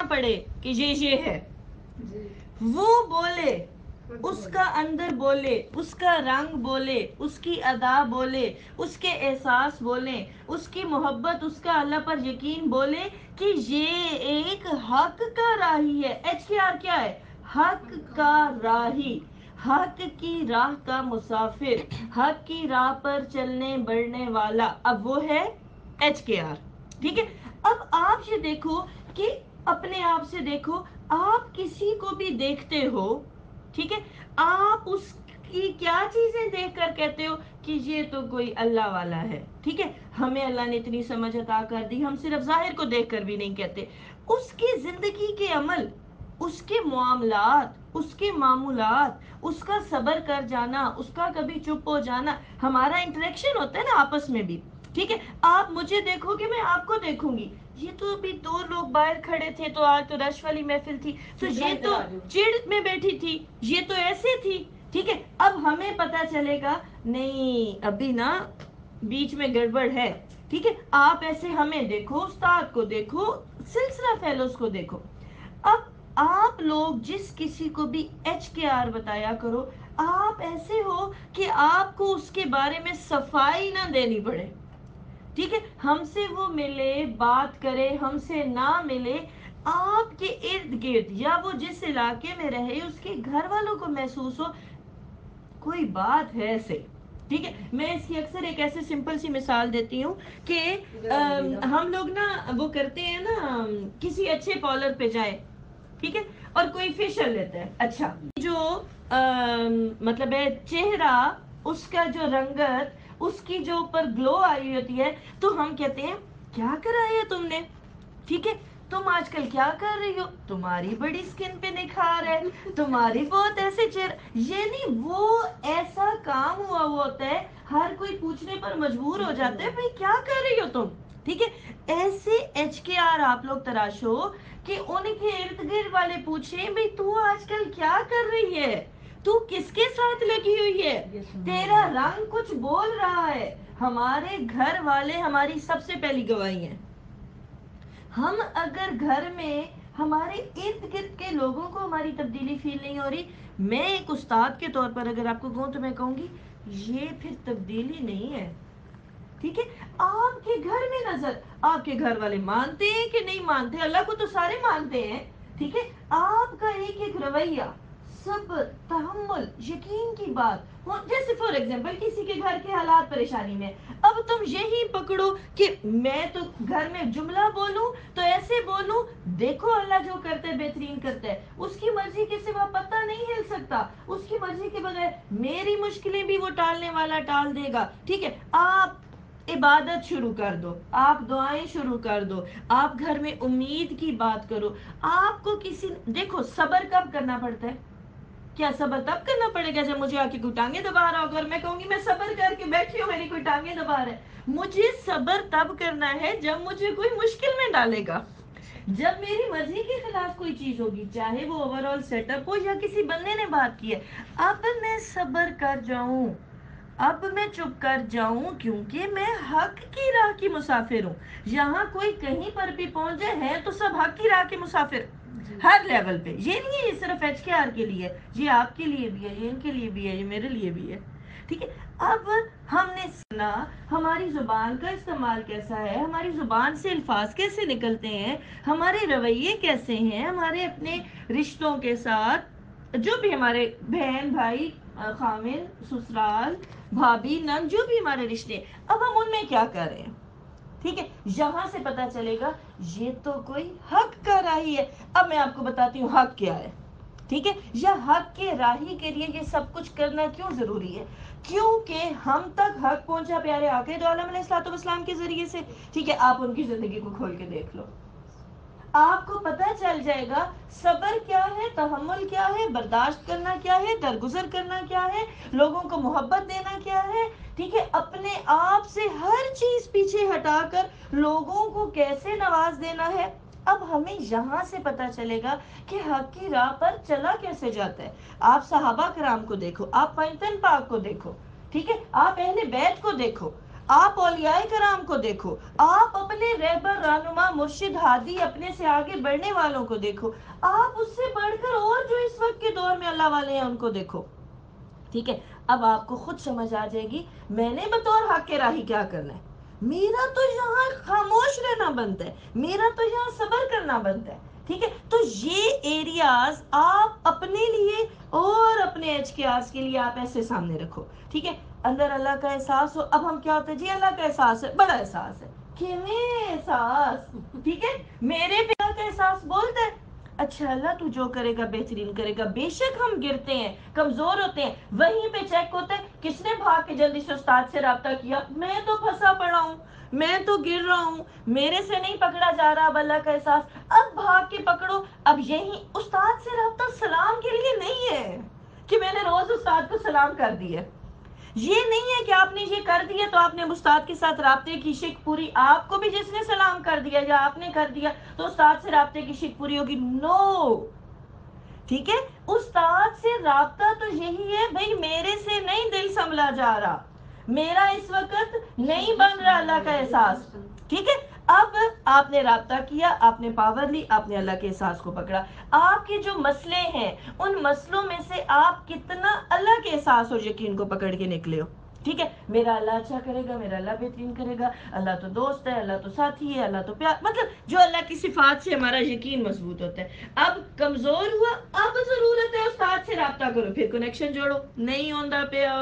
پڑے کہ یہ ہے، وہ بولے، اس کا اندر بولے، اس کا رنگ بولے، اس کی ادا بولے، اس کے احساس بولے، اس کی محبت، اس کا اللہ پر یقین بولے کہ یہ ایک حق کا راہی ہے۔ ایچ کے آر کیا ہے؟ حق کا راہی، حق کی راہ کا مسافر، حق کی راہ پر چلنے بڑھنے والا، اب وہ ہے ایچ کے آر۔ ٹھیک ہے، اب آپ یہ دیکھو کہ اپنے آپ سے دیکھو، آپ کسی کو بھی دیکھتے ہو، ٹھیک ہے، آپ اس کی کیا چیزیں دیکھ کر کہتے ہو کہ یہ تو کوئی اللہ والا ہے، ٹھیک ہے، ہمیں اللہ نے اتنی سمجھ عطا کر دی، ہم صرف ظاہر کو دیکھ کر بھی نہیں کہتے، اس کی زندگی کے عمل، اس کے معاملات، اس کے معمولات، اس کا صبر کر جانا، اس کا کبھی چپ ہو جانا، ہمارا انٹریکشن ہوتا ہے نا آپس میں بھی، ٹھیک ہے، آپ مجھے دیکھو گے، میں آپ کو دیکھوں گی، یہ تو ابھی دو لوگ باہر کھڑے تھے تو آج تو رش والی محفل تھی، تو یہ تو چڑ میں بیٹھی تھی، یہ تو ایسے تھی، ٹھیک ہے، اب ہمیں پتا چلے گا نہیں ابھی نا بیچ میں گڑبڑ ہے، ٹھیک ہے، آپ ایسے ہمیں دیکھو، استاد کو دیکھو، سلسلہ فیلوز کو دیکھو، اب آپ لوگ جس کسی کو بھی ایچ کے آر بتایا کرو، آپ ایسے ہو کہ آپ کو اس کے بارے میں صفائی نہ دینی پڑے، ٹھیک ہے، ہم سے وہ ملے، بات کرے، ہم سے نہ ملے، آپ کے ارد گرد یا وہ جس علاقے میں رہے اس کے گھر والوں کو محسوس ہو کوئی بات ہے ایسے، ٹھیک ہے، میں اس کی اکثر ایک ایسے سمپل سی مثال دیتی ہوں کہ ہم لوگ نا وہ کرتے ہیں نا، کسی اچھے پارلر پہ جائیں، ٹھیک ہے، اور کوئی فیشل لیتا ہے، اچھا جو مطلب ہے چہرہ، اس کا جو رنگت، اس کی جو اوپر گلو آئی ہوتی ہے، تو ہم کہتے ہیں کیا کرایا تم نے، ٹھیک ہے، تم آج کل کیا کر رہی ہو، تمہاری بڑی سکن پہ نکھار ہے، تمہاری بہت ایسے چہرہ، یہ نہیں، وہ ایسا کام ہوا ہوتا ہے، ہر کوئی پوچھنے پر مجبور ہو جاتا ہے بھئی کیا کر رہی ہو تم، ٹھیک ہے، ایسے ایچ کے آر آپ لوگ تراشو کہ ان کے ارد گرد والے پوچھیں بھئی تو آج کل کیا کر رہی ہے، تو کس کے ساتھ لگی ہوئی ہے، تیرا رنگ کچھ بول رہا ہے، ہمارے گھر والے ہماری سب سے پہلی گواہی ہیں، ہم اگر گھر میں ہمارے ارد گرد کے لوگوں کو ہماری تبدیلی فیل نہیں ہو رہی، میں ایک استاد کے طور پر اگر آپ کو کہوں تو میں کہوں گی یہ پھر تبدیلی نہیں ہے، ٹھیک ہے، آپ کے گھر میں نظر، آپ کے گھر والے مانتے ہیں کہ نہیں مانتے، اللہ کو تو سارے مانتے ہیں، ٹھیک ہے، آپ کا ایک ایک رویہ، صبر، تحمل، یقین کی بات، جیسے فار ایگزامپل کسی کے گھر کے حالات پریشانی میں، اب تم یہی پکڑو کہ میں تو گھر میں جملہ بولوں تو ایسے بولوں، دیکھو اللہ جو کرتا ہے بہترین کرتا ہے، اس کی مرضی کے سوا پتہ نہیں ہل سکتا، اس کی مرضی کے بغیر میری مشکلیں بھی وہ ٹالنے والا ٹال دے گا، ٹھیک ہے، آپ عبادت شروع کر دو، آپ دعائیں شروع کر دو، آپ گھر میں امید کی بات کرو، آپ کو کسی، دیکھو صبر کب کرنا پڑتا ہے، کیا صبر تب کرنا پڑے گا جب مجھے آ کے کوئی ٹانگیں دبا رہا ہوگا اور میں کہوں گی میں صبر کر کے بیٹھی ہوں میری کوئی ٹانگیں دبا رہا ہے، مجھے صبر تب کرنا ہے جب مجھے کوئی مشکل میں ڈالے گا، جب میری مرضی کے خلاف کوئی چیز ہوگی، چاہے وہ اوور آل سیٹ اپ ہو یا کسی بندے نے بات کی ہے، اب میں صبر کر جاؤں، اب میں چپ کر جاؤں، کیونکہ میں حق کی راہ کی مسافر ہوں، یہاں کوئی کہیں پر بھی پہنچ جائے ہے تو سب حق کی راہ کے مسافر، ہر لیول پہ، یہ نہیں ہے یہ صرف ایچ کے آر کے لیے، یہ آپ کے لیے بھی ہے، یہ ان کے لیے بھی ہے، یہ میرے لیے بھی ہے، ٹھیک ہے، اب ہم نے سنا ہماری زبان کا استعمال کیسا ہے، ہماری زبان سے الفاظ کیسے نکلتے ہیں، ہمارے رویے کیسے ہیں، ہمارے اپنے رشتوں کے ساتھ، جو بھی ہمارے بہن بھائی، خامن، سسرال، بھابھی، نند، جو بھی ہمارے رشتے، اب ہم ان میں کیا کر رہے ہیں، ٹھیک ہے، یہاں سے پتا چلے گا یہ تو کوئی حق کا راہی ہے، اب میں آپ کو بتاتی ہوں حق کیا ہے، ٹھیک ہے، یا حق کے راہی کے لیے یہ سب کچھ کرنا کیوں ضروری ہے، کیونکہ ہم تک حق پہنچا پیارے آقا دو عالم علیہ الصلوۃ والسلام کے ذریعے سے، ٹھیک ہے، آپ ان کی زندگی کو کھول کے دیکھ لو، آپ کو پتہ چل جائے گا صبر کیا ہے، تحمل کیا ہے، برداشت کرنا کیا ہے، درگزر کرنا کیا ہے، لوگوں کو محبت دینا کیا ہے، ٹھیک ہے، اپنے آپ سے ہر چیز پیچھے ہٹا کر لوگوں کو کیسے نواز دینا ہے، اب ہمیں یہاں سے پتا چلے گا کہ حق کی راہ پر چلا کیسے جاتا ہے، آپ صحابہ کرام کو دیکھو، آپ پنجتن پاک کو دیکھو، ٹھیک ہے، آپ اہل بیت کو دیکھو، آپ اولیاء کرام کو دیکھو، آپ اپنے رہبر رہنما مرشد ہادی اپنے سے آگے بڑھنے والوں کو دیکھو، آپ اس سے بڑھ کر اور جو اس وقت کے دور میں اللہ والے ہیں ان کو دیکھو. ٹھیک ہے، اب آپ کو خود سمجھ آ جائے گی میں نے بطور حق کے راہی کیا کرنا ہے. میرا تو یہاں خاموش رہنا بنتا ہے، میرا تو یہاں صبر کرنا بنتا ہے. ٹھیک ہے، تو یہ ایریاز آپ اپنے لیے اور اپنے ایچ کے آرز کے لیے آپ ایسے سامنے رکھو. ٹھیک ہے، اندر اللہ کا احساس ہو. اب ہم کیا ہوتے ہیں جی اللہ کا احساس ہے، بڑا احساس ہے، کیویں احساس. ٹھیک ہے، میرے پہ اللہ کا احساس بولتا ہے اچھا اللہ تو جو کرے گا بہترین کرے گا. بے شک ہم گرتے ہیں، کمزور ہوتے ہیں، وہیں پہ چیک ہوتا ہے کس نے بھاگ کے جلدی سے استاد سے رابطہ کیا. میں تو پھنسا پڑا ہوں، میں تو گر رہا ہوں، میرے سے نہیں پکڑا جا رہا. اب اللہ کا احساس، اب بھاگ کے پکڑو. اب یہی استاد سے رابطہ سلام کے لیے نہیں ہے کہ میں نے روز استاد کو سلام کر دیا. یہ نہیں ہے کہ آپ نے یہ کر دیا تو آپ نے استاد کے ساتھ رابطے کی شک پوری. آپ کو بھی جس نے سلام کر دیا یا آپ نے کر دیا تو استاد سے رابطے کی شک پوری ہوگی. نو. ٹھیک ہے، استاد سے رابطہ تو یہی ہے بھائی میرے سے نہیں دل سنبھلا جا رہا، میرا اس وقت نہیں بن رہا اللہ کا احساس. ٹھیک ہے، اب آپ نے رابطہ کیا، آپ نے پاور لی، آپ نے اللہ کے احساس کو پکڑا. آپ کے جو مسئلے ہیں ان مسئلوں میں سے آپ کتنا اللہ کے احساس اور یقین کو پکڑ کے نکلے ہو. ٹھیک ہے، میرا اللہ اچھا کرے گا، میرا اللہ بہترین کرے گا، اللہ تو دوست ہے، اللہ تو ساتھی ہے، اللہ تو پیار، مطلب جو اللہ کی صفات سے ہمارا یقین مضبوط ہوتا ہے. اب کمزور ہوا، اب ضرورت ہے استاد سے رابطہ کرو، پھر کنیکشن جوڑو. نہیں ہوندا پیا،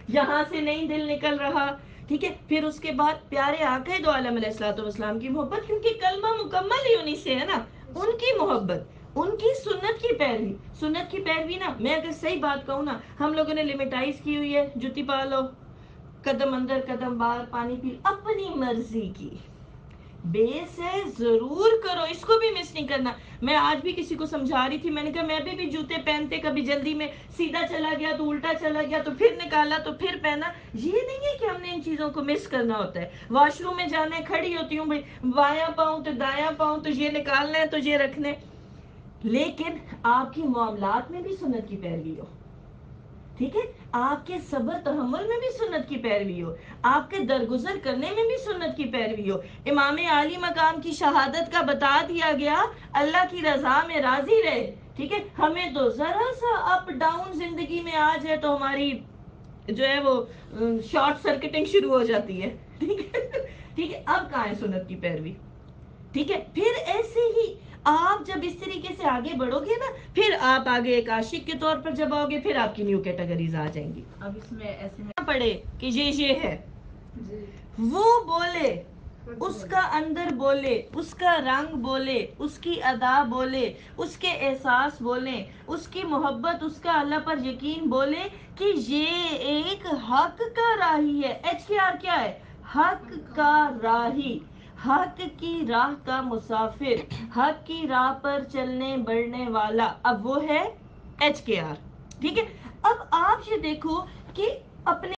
یہاں سے نہیں دل نکل رہا. ٹھیک ہے، پھر اس کے بعد پیارے آقا دو عالم علیہ الصلوۃ والسلام کی محبت، کیونکہ کلمہ مکمل ہی انہی سے ہے نا. ان کی محبت، ان کی سنت کی پیروی. سنت کی پیروی نا، میں اگر صحیح بات کہوں نا، ہم لوگوں نے لمیٹائز کی ہوئی ہے جوتی پا لو، قدم اندر قدم باہر، پانی پی، اپنی مرضی کی. بیس ہے ضرور کرو، اس کو بھی مس نہیں کرنا. میں آج بھی کسی کو سمجھا رہی تھی، میں نے کہا میں بھی جوتے پہنتے کبھی جلدی میں سیدھا چلا گیا تو الٹا چلا گیا تو پھر نکالا تو پھر پہنا. یہ نہیں ہے کہ ہم نے ان چیزوں کو مس کرنا ہوتا ہے. واش روم میں جانا ہے، کھڑی ہوتی ہوں بھائی بایاں پاؤں تو دایاں پاؤں تو یہ نکالنا ہے تو یہ رکھنے، لیکن آپ کی معاملات میں بھی سنت کی پیروی ہو. ٹھیک ہے، آپ کے صبر تحمل میں بھی سنت کی پیروی ہو، آپ کے درگزر کرنے میں بھی سنت کی پیروی ہو. امام عالی مقام کی شہادت کا بتا دیا گیا اللہ کی رضا میں راضی رہے. ٹھیک ہے، ہمیں تو ذرا سا اپ ڈاؤن زندگی میں آ جائے تو ہماری جو ہے وہ شارٹ سرکٹنگ شروع ہو جاتی ہے. ٹھیک ہے، ٹھیک ہے، اب کہاں ہے سنت کی پیروی. ٹھیک ہے، پھر ایسے ہی آپ جب اس طریقے سے آگے بڑھو گے نا، پھر آپ آگے ایک عاشق کے طور پر جب آؤ گے پھر آپ کی نیو کیٹیگریز آ جائیں گی. اب اس میں ایسے پڑھے کہ یہ ہے وہ بولے، اس کا اندر بولے، اس کا رنگ بولے، اس کی ادا بولے، اس کے احساس بولے، اس کی محبت، اس کا اللہ پر یقین بولے کہ یہ ایک حق کا راہی ہے. ایچ کے آر کیا ہے؟ حق کا راہی، حق کی راہ کا مسافر، حق کی راہ پر چلنے بڑھنے والا. اب وہ ہے ایچ کے آر. ٹھیک ہے، اب آپ یہ دیکھو کہ اپنے